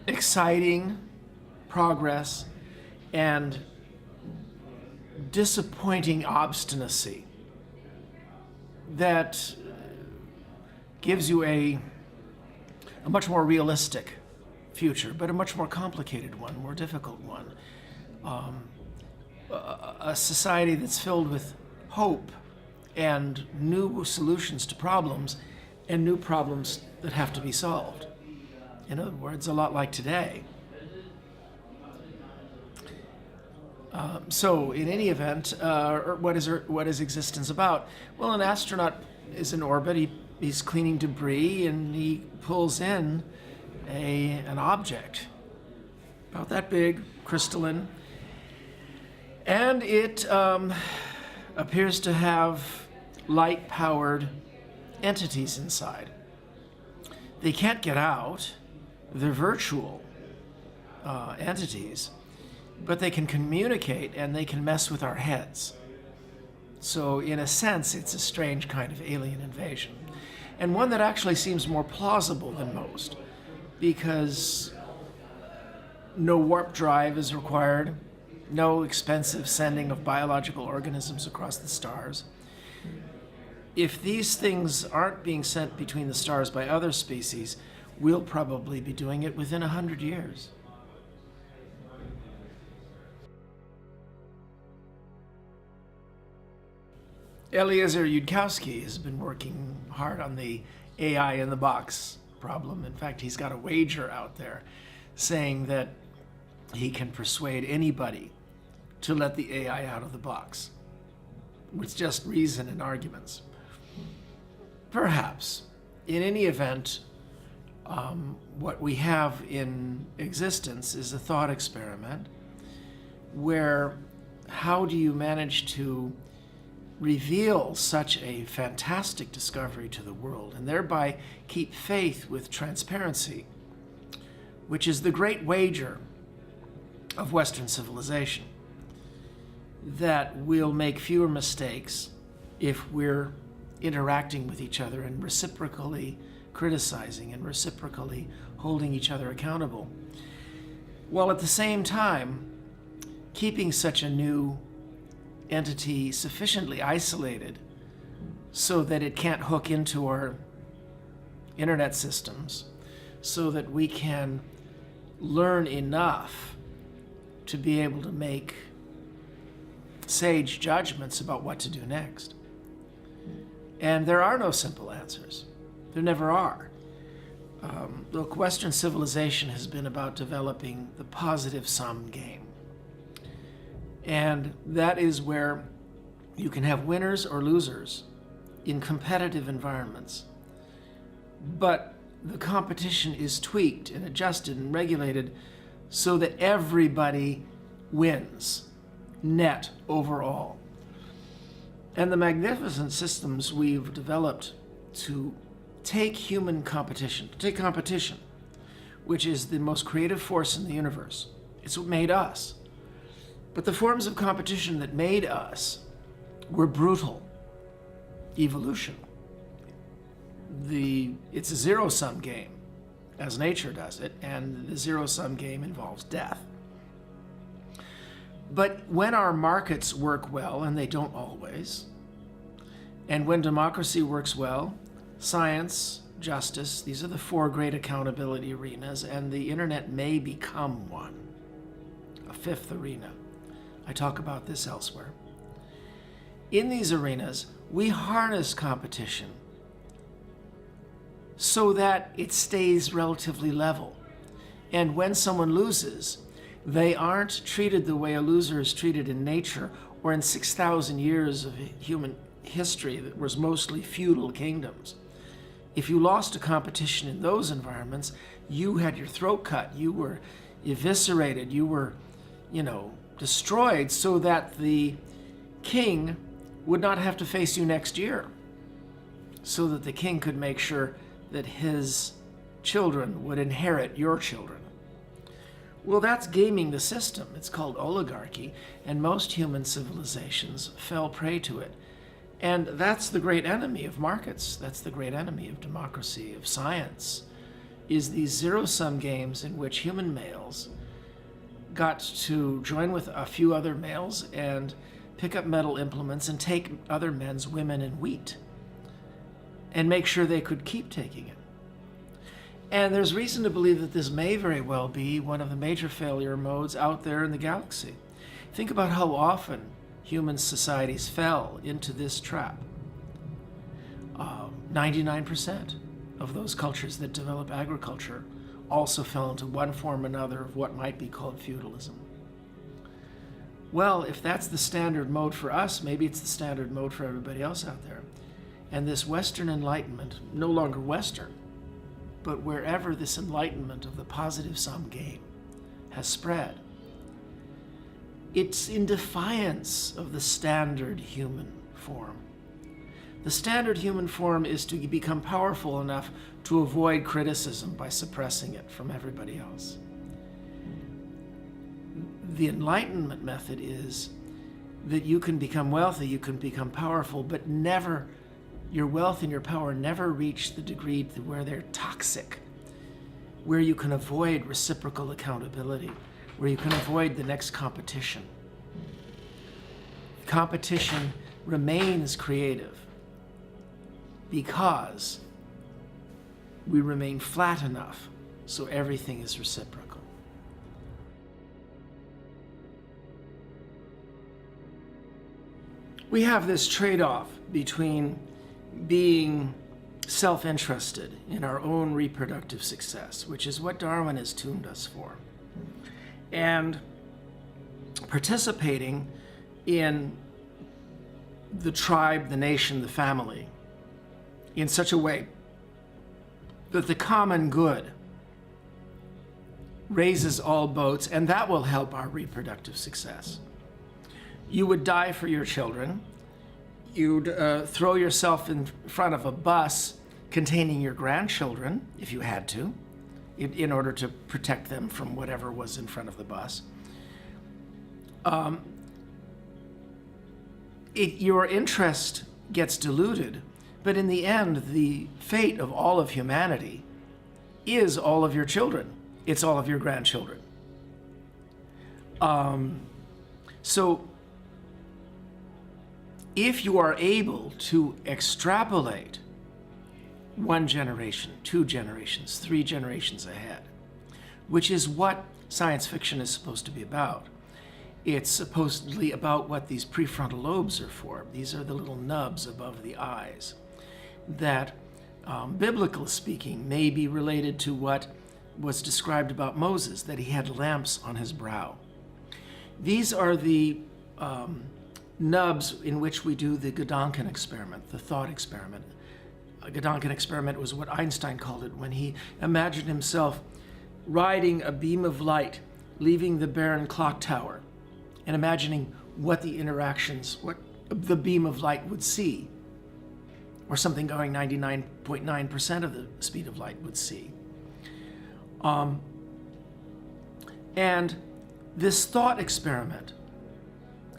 exciting progress and disappointing obstinacy that gives you a much more realistic future, but a much more complicated one, more difficult one. A society that's filled with hope and new solutions to problems and new problems that have to be solved. In other words, a lot like today. So in any event, what is existence about? Well, an astronaut is in orbit, he's cleaning debris, and he pulls in an object about that big, crystalline, and it appears to have light-powered entities inside. They can't get out. They're virtual entities, but they can communicate and they can mess with our heads. So in a sense, it's a strange kind of alien invasion, and one that actually seems more plausible than most, because no warp drive is required, no expensive sending of biological organisms across the stars. If these things aren't being sent between the stars by other species, we'll probably be doing it within 100 years. Eliezer Yudkowsky has been working hard on the AI in the box problem. In fact, he's got a wager out there saying that he can persuade anybody to let the AI out of the box with just reason and arguments. Perhaps. In any event, what we have in existence is a thought experiment where how do you manage to reveal such a fantastic discovery to the world and thereby keep faith with transparency, which is the great wager of Western civilization, that we'll make fewer mistakes if we're interacting with each other and reciprocally criticizing and reciprocally holding each other accountable, while at the same time keeping such a new entity sufficiently isolated so that it can't hook into our internet systems, so that we can learn enough to be able to make sage judgments about what to do next. And there are no simple answers. There never are. Look, Western civilization has been about developing the positive sum game. And that is where you can have winners or losers in competitive environments. But the competition is tweaked and adjusted and regulated so that everybody wins, net overall. And the magnificent systems we've developed to take competition, which is the most creative force in the universe. It's what made us. But the forms of competition that made us were brutal. Evolution. It's a zero-sum game, as nature does it, and the zero-sum game involves death. But when our markets work well, and they don't always, and when democracy works well, science, justice, these are the four great accountability arenas, and the internet may become one, a fifth arena. I talk about this elsewhere. In these arenas, we harness competition so that it stays relatively level. And when someone loses, they aren't treated the way a loser is treated in nature or in 6,000 years of human history that was mostly feudal kingdoms. If you lost a competition in those environments, you had your throat cut, you were eviscerated, you were, destroyed so that the king would not have to face you next year, so that the king could make sure that his children would inherit your children. Well, that's gaming the system. It's called oligarchy, and most human civilizations fell prey to it. And that's the great enemy of markets. That's the great enemy of democracy, of science, is these zero-sum games in which human males got to join with a few other males and pick up metal implements and take other men's women and wheat and make sure they could keep taking it. And there's reason to believe that this may very well be one of the major failure modes out there in the galaxy. Think about how often human societies fell into this trap. 99% of those cultures that develop agriculture also fell into one form or another of what might be called feudalism. Well, if that's the standard mode for us, maybe it's the standard mode for everybody else out there. And this Western Enlightenment, no longer Western, but wherever this enlightenment of the positive sum game has spread, it's in defiance of the standard human form. The standard human form is to become powerful enough to avoid criticism by suppressing it from everybody else. The Enlightenment method is that you can become wealthy, you can become powerful, but never, your wealth and your power never reach the degree to where they're toxic, where you can avoid reciprocal accountability, where you can avoid the next competition. Competition remains creative because we remain flat enough so everything is reciprocal. We have this trade-off between being self-interested in our own reproductive success, which is what Darwin has tuned us for, and participating in the tribe, the nation, the family in such a way that the common good raises all boats, and that will help our reproductive success. You would die for your children. You'd throw yourself in front of a bus containing your grandchildren, if you had to, in order to protect them from whatever was in front of the bus. Your interest gets diluted, but in the end, the fate of all of humanity is all of your children. It's all of your grandchildren. So if you are able to extrapolate 1 generation, 2 generations, 3 generations ahead, which is what science fiction is supposed to be about. It's supposedly about what these prefrontal lobes are for. These are the little nubs above the eyes that, biblical speaking, may be related to what was described about Moses, that he had lamps on his brow. These are the nubs in which we do the Gedanken experiment, the thought experiment. A Gedanken experiment was what Einstein called it when he imagined himself riding a beam of light, leaving the barren clock tower, and imagining what the interactions, what the beam of light would see, or something going 99.9% of the speed of light would see. And this thought experiment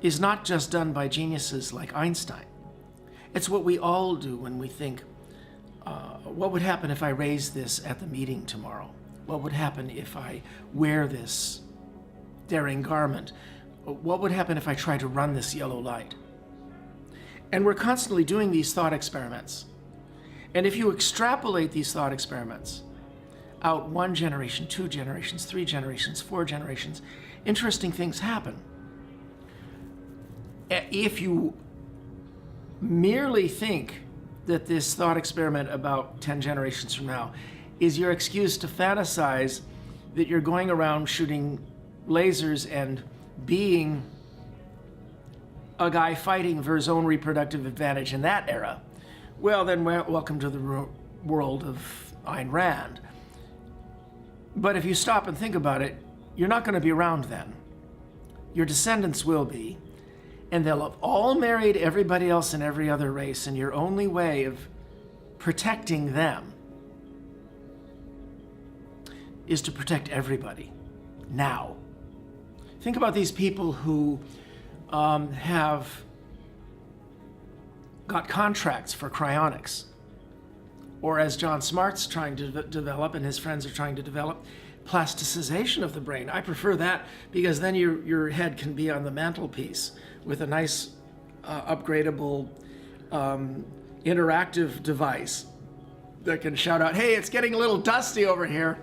is not just done by geniuses like Einstein. It's what we all do when we think, what would happen if I raise this at the meeting tomorrow? What would happen if I wear this daring garment? What would happen if I try to run this yellow light? And we're constantly doing these thought experiments. And if you extrapolate these thought experiments out 1 generation, 2 generations, 3 generations, 4 generations, interesting things happen. If you merely think that this thought experiment about 10 generations from now is your excuse to fantasize that you're going around shooting lasers and being a guy fighting for his own reproductive advantage in that era, well then welcome to the world of Ayn Rand. But if you stop and think about it, you're not going to be around then. Your descendants will be, and they'll have all married everybody else in every other race, and your only way of protecting them is to protect everybody now. Think about these people who have got contracts for cryonics or as John Smart's trying to develop and his friends are trying to develop, plasticization of the brain. I prefer that because then your head can be on the mantelpiece with a nice upgradable interactive device that can shout out, hey, it's getting a little dusty over here.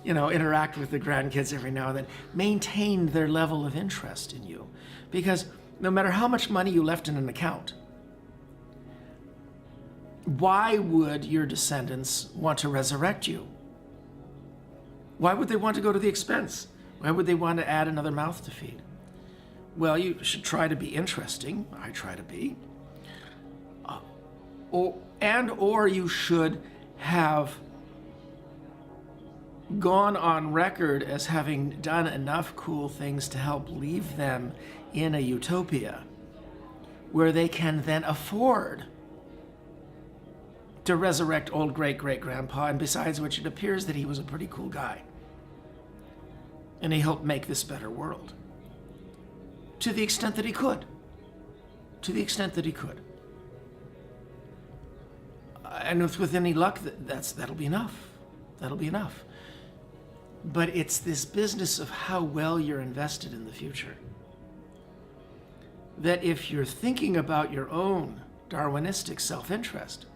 You know, interact with the grandkids every now and then. Maintain their level of interest in you. Because no matter how much money you left in an account, why would your descendants want to resurrect you? Why would they want to go to the expense? Why would they want to add another mouth to feed? Well, you should try to be interesting. I try to be. Or you should have gone on record as having done enough cool things to help leave them in a utopia where they can then afford to resurrect old great-great-grandpa, and besides which it appears that he was a pretty cool guy. And he helped make this better world. To the extent that he could. To the extent that he could. And with any luck, that'll be enough. That'll be enough. But it's this business of how well you're invested in the future. That if you're thinking about your own Darwinistic self-interest,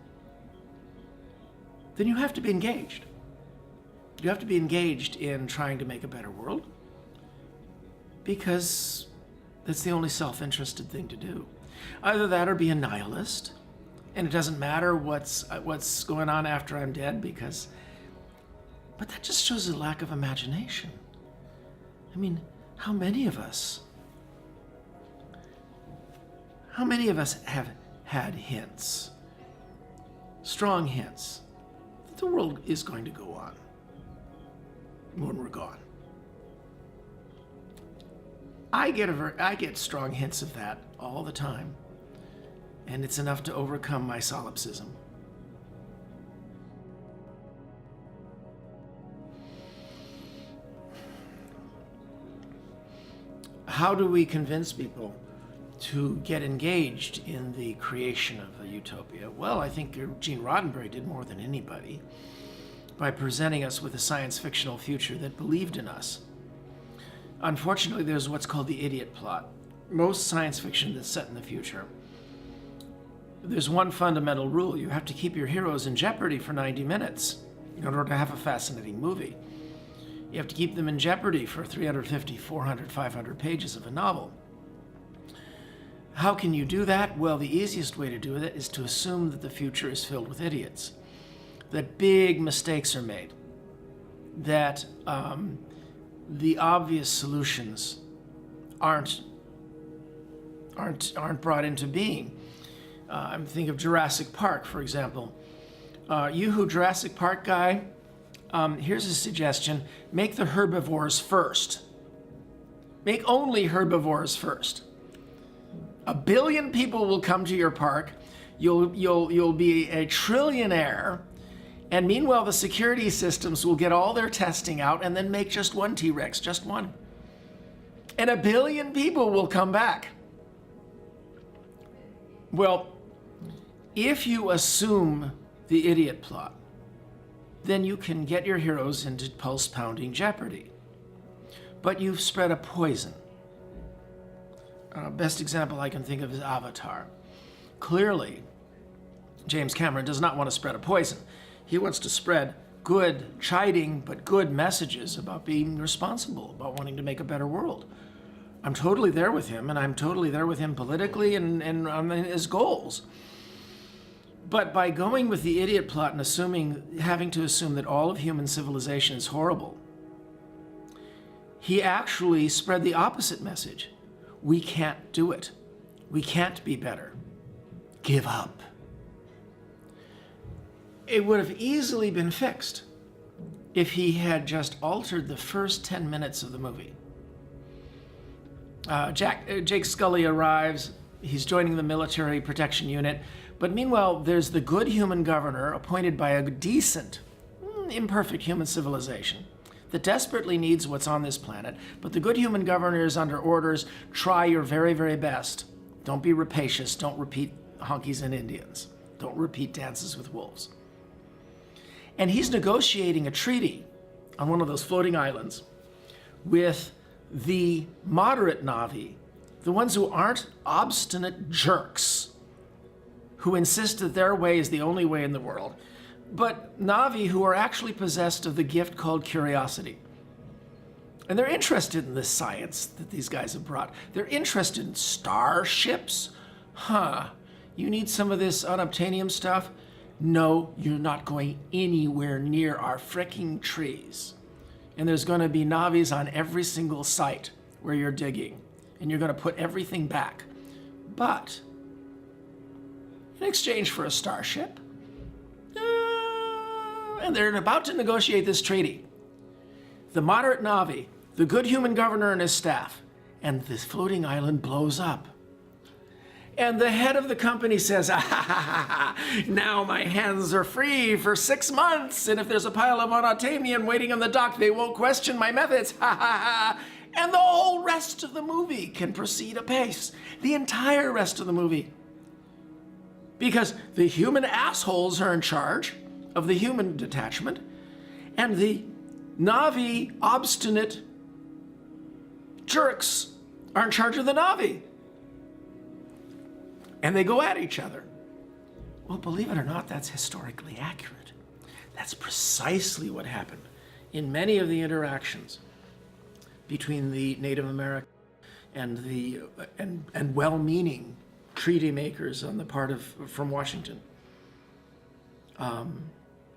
then you have to be engaged. You have to be engaged in trying to make a better world because that's the only self-interested thing to do. Either that or be a nihilist, and it doesn't matter what's going on after I'm dead but that just shows a lack of imagination. I mean, how many of us have had hints, strong hints, that the world is going to go on when we're gone? I get strong hints of that all the time, and it's enough to overcome my solipsism. How do we convince people to get engaged in the creation of a utopia? Well, I think Gene Roddenberry did more than anybody by presenting us with a science fictional future that believed in us. Unfortunately, there's what's called the idiot plot. Most science fiction that's set in the future, there's one fundamental rule. You have to keep your heroes in jeopardy for 90 minutes in order to have a fascinating movie. You have to keep them in jeopardy for 350, 400, 500 pages of a novel. How can you do that? Well, the easiest way to do that is to assume that the future is filled with idiots, that big mistakes are made, that the obvious solutions aren't brought into being. I'm thinking of Jurassic Park, for example. You who Jurassic Park guy, here's a suggestion. Make the herbivores first. Make only herbivores first. 1 billion people will come to your park. You'll be a trillionaire. And meanwhile, the security systems will get all their testing out and then make just one T-Rex, just one. And 1 billion people will come back. Well, if you assume the idiot plot, then you can get your heroes into pulse-pounding jeopardy. But you've spread a poison. Best example I can think of is Avatar. Clearly, James Cameron does not want to spread a poison. He wants to spread good, chiding, but good messages about being responsible, about wanting to make a better world. I'm totally there with him, and I'm totally there with him politically and on his goals. But by going with the idiot plot and having to assume that all of human civilization is horrible, he actually spread the opposite message. We can't do it. We can't be better. Give up. It would have easily been fixed if he had just altered the first 10 minutes of the movie. Jake Scully arrives. He's joining the military protection unit. But meanwhile, there's the good human governor appointed by a decent, imperfect human civilization that desperately needs what's on this planet. But the good human governor is under orders, try your very, very best. Don't be rapacious. Don't repeat honkies and Indians. Don't repeat dances with wolves. And he's negotiating a treaty on one of those floating islands with the moderate Na'vi, the ones who aren't obstinate jerks, who insist that their way is the only way in the world, but Na'vi who are actually possessed of the gift called curiosity. And they're interested in this science that these guys have brought. They're interested in starships. You need some of this unobtainium stuff? No, you're not going anywhere near our fricking trees. And there's going to be Na'vis on every single site where you're digging. And you're going to put everything back. But in exchange for a starship, and they're about to negotiate this treaty. The moderate Na'vi, the good human governor and his staff, and this floating island blows up. And the head of the company says, now my hands are free for 6 months, and if there's a pile of unobtainium waiting on the dock, they won't question my methods. And the whole rest of the movie can proceed apace. The entire rest of the movie. Because the human assholes are in charge of the human detachment, and the Na'vi obstinate jerks are in charge of the Na'vi. And they go at each other. Well, believe it or not, that's historically accurate. That's precisely what happened in many of the interactions between the Native American and the and well-meaning treaty makers on the part of from Washington.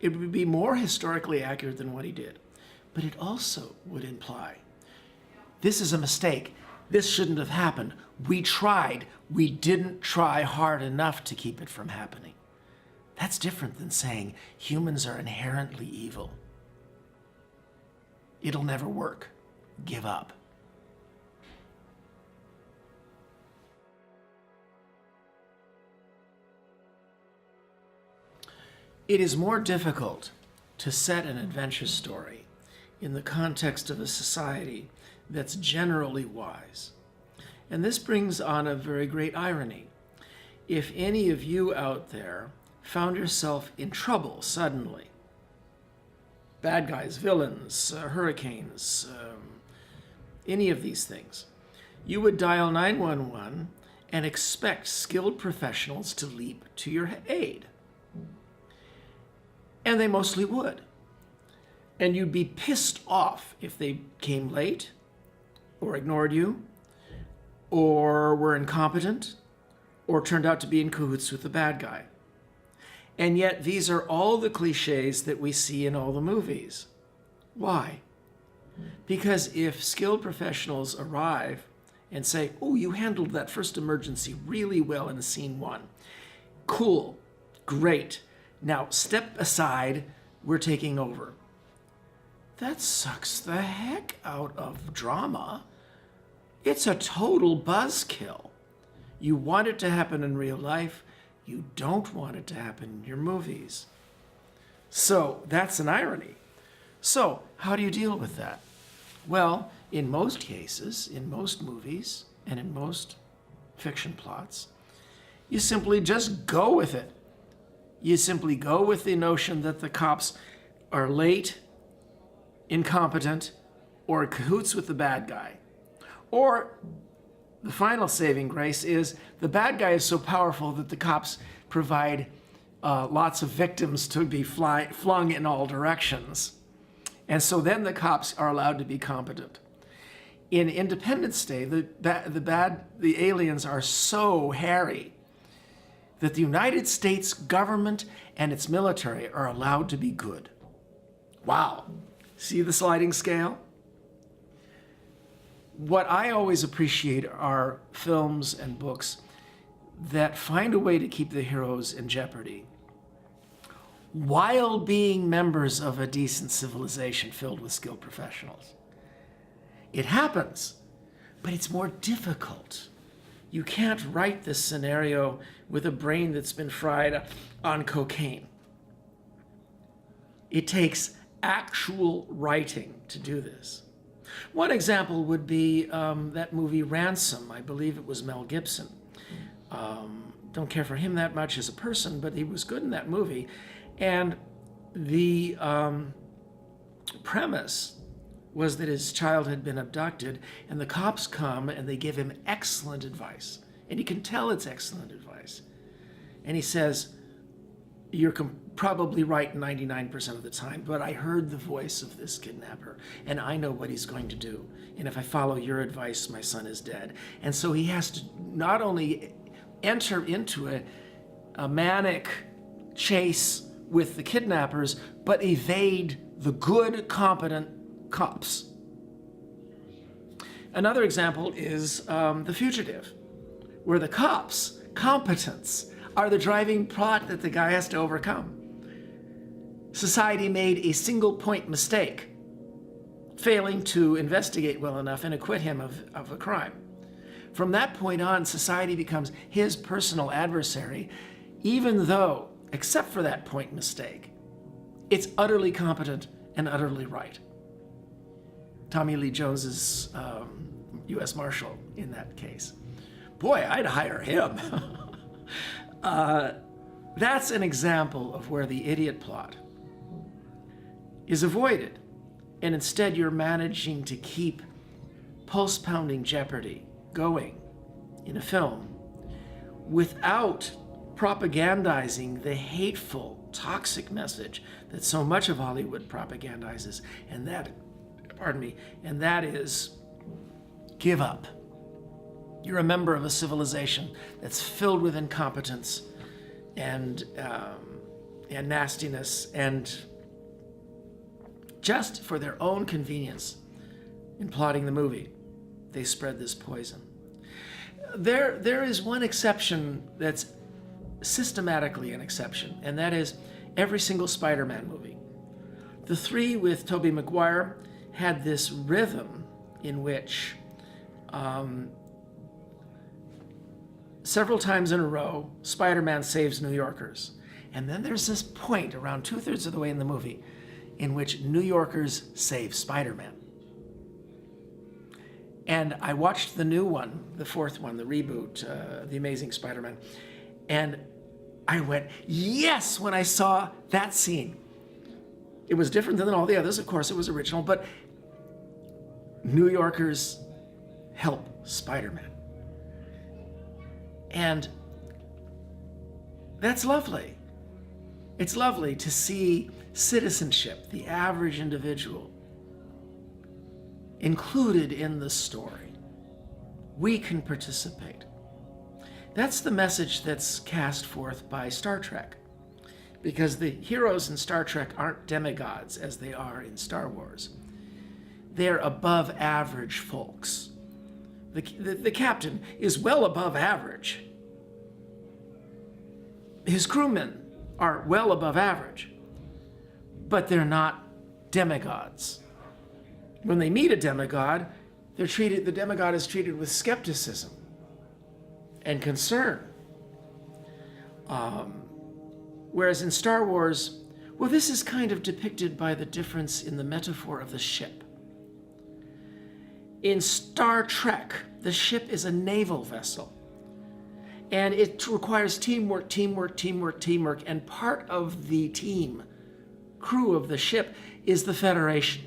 It would be more historically accurate than what he did, but it also would imply this is a mistake. This shouldn't have happened. We tried. We didn't try hard enough to keep it from happening. That's different than saying humans are inherently evil. It'll never work. Give up. It is more difficult to set an adventure story in the context of a society that's generally wise. And this brings on a very great irony. If any of you out there found yourself in trouble suddenly, bad guys, villains, hurricanes, any of these things, you would dial 911 and expect skilled professionals to leap to your aid. And they mostly would. And you'd be pissed off if they came late, or ignored you, or were incompetent, or turned out to be in cahoots with the bad guy. And yet these are all the cliches that we see in all the movies. Why? Because if skilled professionals arrive and say, oh, you handled that first emergency really well in scene 1. Cool, great. Now step aside, we're taking over. That sucks the heck out of drama. It's a total buzzkill. You want it to happen in real life. You don't want it to happen in your movies. So that's an irony. So how do you deal with that? Well, in most cases, in most movies, and in most fiction plots, you simply just go with it. You simply go with the notion that the cops are late, incompetent, or in cahoots with the bad guy. Or the final saving grace is the bad guy is so powerful that the cops provide lots of victims to be flung in all directions. And so then the cops are allowed to be competent. In Independence Day, the aliens are so hairy that the United States government and its military are allowed to be good. Wow. See the sliding scale? What I always appreciate are films and books that find a way to keep the heroes in jeopardy while being members of a decent civilization filled with skilled professionals. It happens, but it's more difficult. You can't write this scenario with a brain that's been fried on cocaine. It takes actual writing to do this. One example would be that movie Ransom. I believe it was Mel Gibson. Don't care for him that much as a person, but he was good in that movie. And The premise was that his child had been abducted, and the cops come and they give him excellent advice. And you can tell it's excellent advice. And he says, you're probably right 99% of the time, but I heard the voice of this kidnapper, and I know what he's going to do. And if I follow your advice, my son is dead. And so he has to not only enter into a manic chase with the kidnappers, but evade the good, competent cops. Another example is The Fugitive, where the cops' competence are the driving plot that the guy has to overcome. Society made a single point mistake, failing to investigate well enough and acquit him of a crime. From that point on, society becomes his personal adversary, even though, except for that point mistake, it's utterly competent and utterly right. Tommy Lee Jones's U.S. Marshal in that case. Boy, I'd hire him. That's an example of where the idiot plot is avoided, and instead you're managing to keep pulse-pounding jeopardy going in a film without propagandizing the hateful, toxic message that so much of Hollywood propagandizes, and that is give up. You're a member of a civilization that's filled with incompetence and nastiness, and just for their own convenience in plotting the movie, they spread this poison. There is one exception that's systematically an exception, and that is every single Spider-Man movie. The three with Tobey Maguire had this rhythm in which several times in a row, Spider-Man saves New Yorkers. And then there's this point around 2/3 of the way in the movie in which New Yorkers save Spider-Man. And I watched the new one, the fourth one, the reboot, The Amazing Spider-Man, and I went, yes, when I saw that scene. It was different than all the others, of course, it was original, but New Yorkers help Spider-Man. And that's lovely. It's lovely to see citizenship, the average individual, included in the story. We can participate. That's the message that's cast forth by Star Trek, because the heroes in Star Trek aren't demigods as they are in Star Wars. They're above average folks. The captain is well above average. His crewmen are well above average, but they're not demigods. When they meet a demigod, the demigod is treated with skepticism and concern. Whereas in Star Wars, well, this is kind of depicted by the difference in the metaphor of the ship. In Star Trek, the ship is a naval vessel, and it requires teamwork, teamwork, teamwork, teamwork, and part of the team, crew of the ship, is the Federation.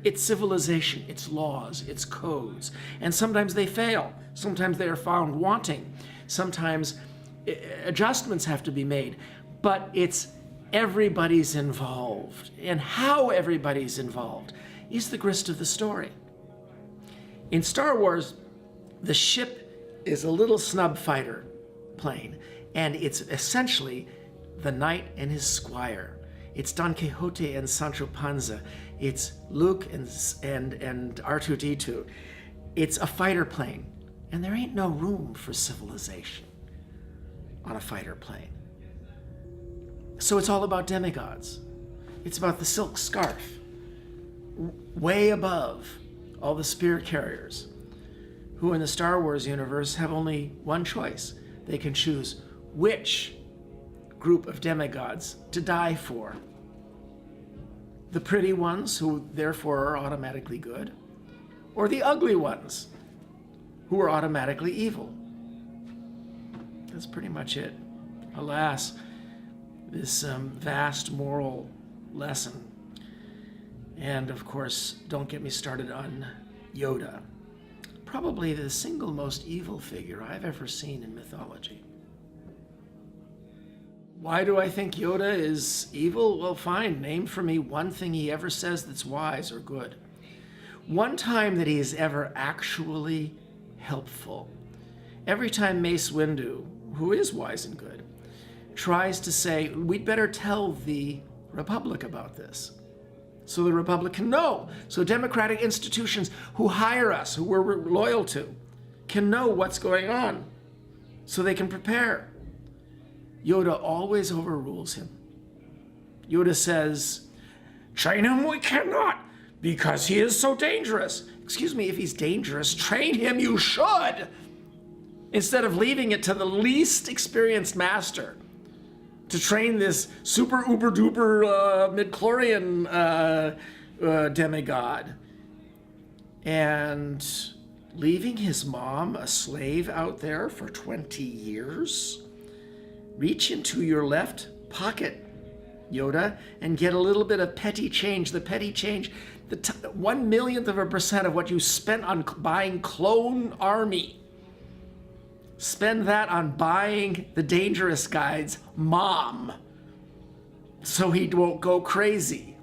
Its civilization, its laws, its codes. And sometimes they fail. Sometimes they are found wanting. Sometimes adjustments have to be made. But it's everybody's involved. And how everybody's involved is the grist of the story. In Star Wars, the ship is a little snub fighter plane, and it's essentially the knight and his squire. It's Don Quixote and Sancho Panza. It's Luke and R2-D2. It's a fighter plane, and there ain't no room for civilization on a fighter plane. So it's all about demigods. It's about the silk scarf, way above all the spirit carriers, who in the Star Wars universe have only one choice. They can choose which group of demigods to die for. The pretty ones, who therefore are automatically good, or the ugly ones, who are automatically evil. That's pretty much it. Alas, this vast moral lesson. And of course, don't get me started on Yoda. Probably the single most evil figure I've ever seen in mythology. Why do I think Yoda is evil? Well, fine, name for me one thing he ever says that's wise or good. One time that he is ever actually helpful. Every time Mace Windu, who is wise and good, tries to say, we'd better tell the Republic about this, so the Republic can know, so democratic institutions who hire us, who we're loyal to, can know what's going on, so they can prepare. Yoda always overrules him. Yoda says, train him we cannot, because he is so dangerous. Excuse me, if he's dangerous, train him you should, instead of leaving it to the least experienced master to train this super uber duper midichlorian demigod. And leaving his mom a slave out there for 20 years? Reach into your left pocket, Yoda, and get a little bit of petty change. The petty change, the 1/1,000,000% of what you spent on buying clone army. Spend that on buying the dangerous guy's mom, so he won't go crazy.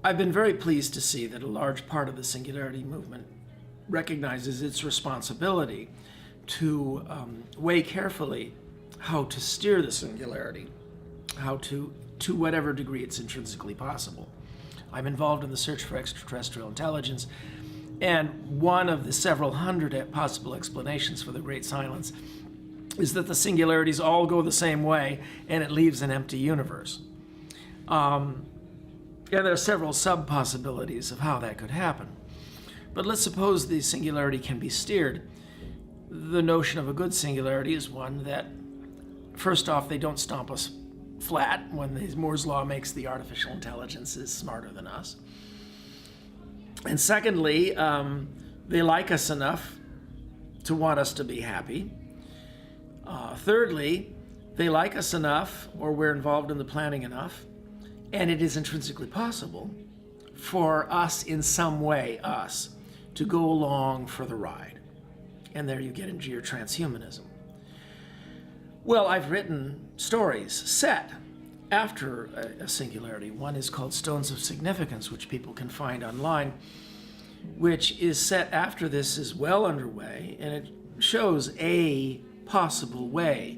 I've been very pleased to see that a large part of the singularity movement recognizes its responsibility to weigh carefully how to steer the singularity, how to whatever degree it's intrinsically possible. I'm involved in the search for extraterrestrial intelligence, and one of the several hundred possible explanations for the Great Silence is that the singularities all go the same way, and it leaves an empty universe. And there are several sub-possibilities of how that could happen. But let's suppose the singularity can be steered. The notion of a good singularity is one that, first off, they don't stomp us flat when Moore's law makes the artificial intelligences smarter than us. And secondly, they like us enough to want us to be happy. Thirdly, they like us enough, or we're involved in the planning enough, and it is intrinsically possible for us in some way, to go along for the ride. And there you get into your transhumanism. Well, I've written stories set after a singularity. One is called Stones of Significance, which people can find online, which is set after this is well underway, and it shows a possible way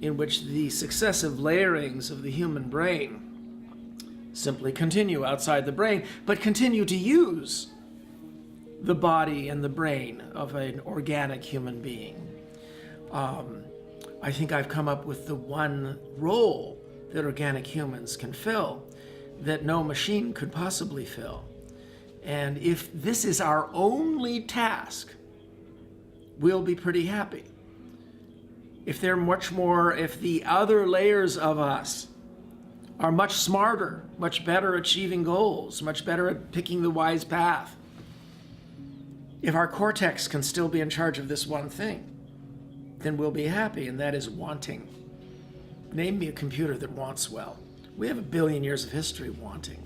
in which the successive layerings of the human brain simply continue outside the brain, but continue to use the body and the brain of an organic human being. I think I've come up with the one role that organic humans can fill that no machine could possibly fill. And if this is our only task, we'll be pretty happy. If the other layers of us are much smarter, much better achieving goals, much better at picking the wise path, if our cortex can still be in charge of this one thing, then we'll be happy, and that is wanting. Name me a computer that wants well. We have 1 billion years of history wanting.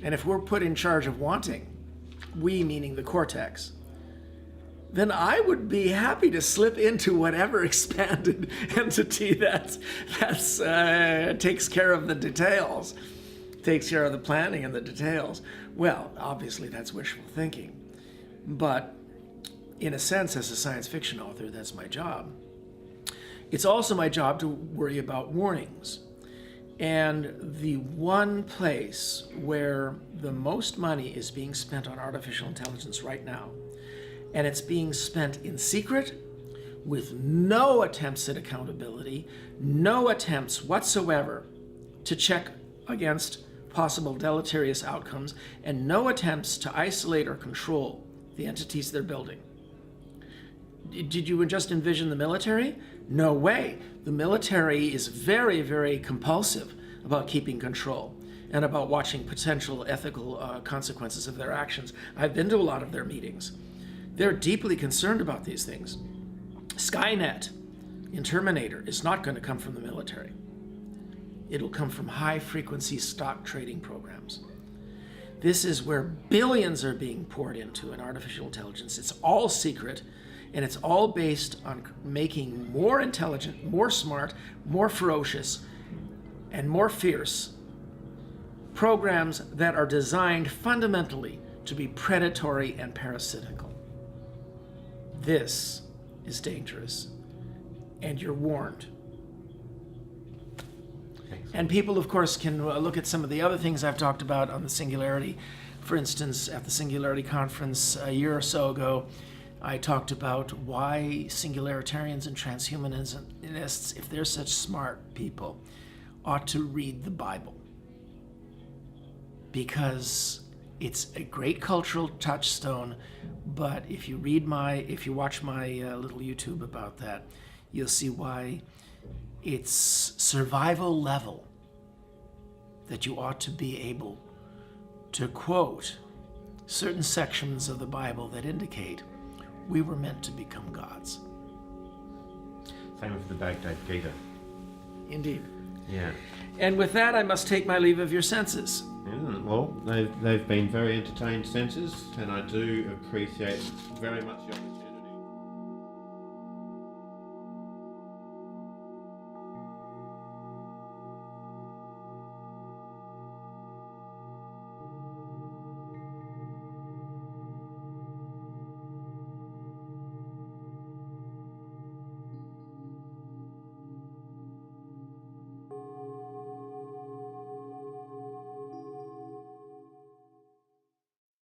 And if we're put in charge of wanting, we meaning the cortex, then I would be happy to slip into whatever expanded entity that takes care of the details, takes care of the planning and the details. Well, obviously that's wishful thinking. But in a sense, as a science fiction author, that's my job. It's also my job to worry about warnings. And the one place where the most money is being spent on artificial intelligence right now, and it's being spent in secret with no attempts at accountability, no attempts whatsoever to check against possible deleterious outcomes, and no attempts to isolate or control the entities they're building. Did you just envision the military? No way. The military is very, very compulsive about keeping control and about watching potential ethical consequences of their actions. I've been to a lot of their meetings. They're deeply concerned about these things. Skynet in Terminator is not going to come from the military. It'll come from high-frequency stock trading programs. This is where billions are being poured into in artificial intelligence. It's all secret, and it's all based on making more intelligent, more smart, more ferocious, and more fierce programs that are designed fundamentally to be predatory and parasitical. This is dangerous, and you're warned. And people, of course, can look at some of the other things I've talked about on the singularity. For instance, at the Singularity Conference a year or so ago, I talked about why singularitarians and transhumanists, if they're such smart people, ought to read the Bible. Because it's a great cultural touchstone, but if you watch my little YouTube about that, you'll see why it's survival level that you ought to be able to quote certain sections of the Bible that indicate we were meant to become gods. Same with the Bhagavad Gita. Indeed. Yeah. And with that, I must take my leave of your senses. Yeah, well, they've been very entertained senses, and I do appreciate very much the opportunity.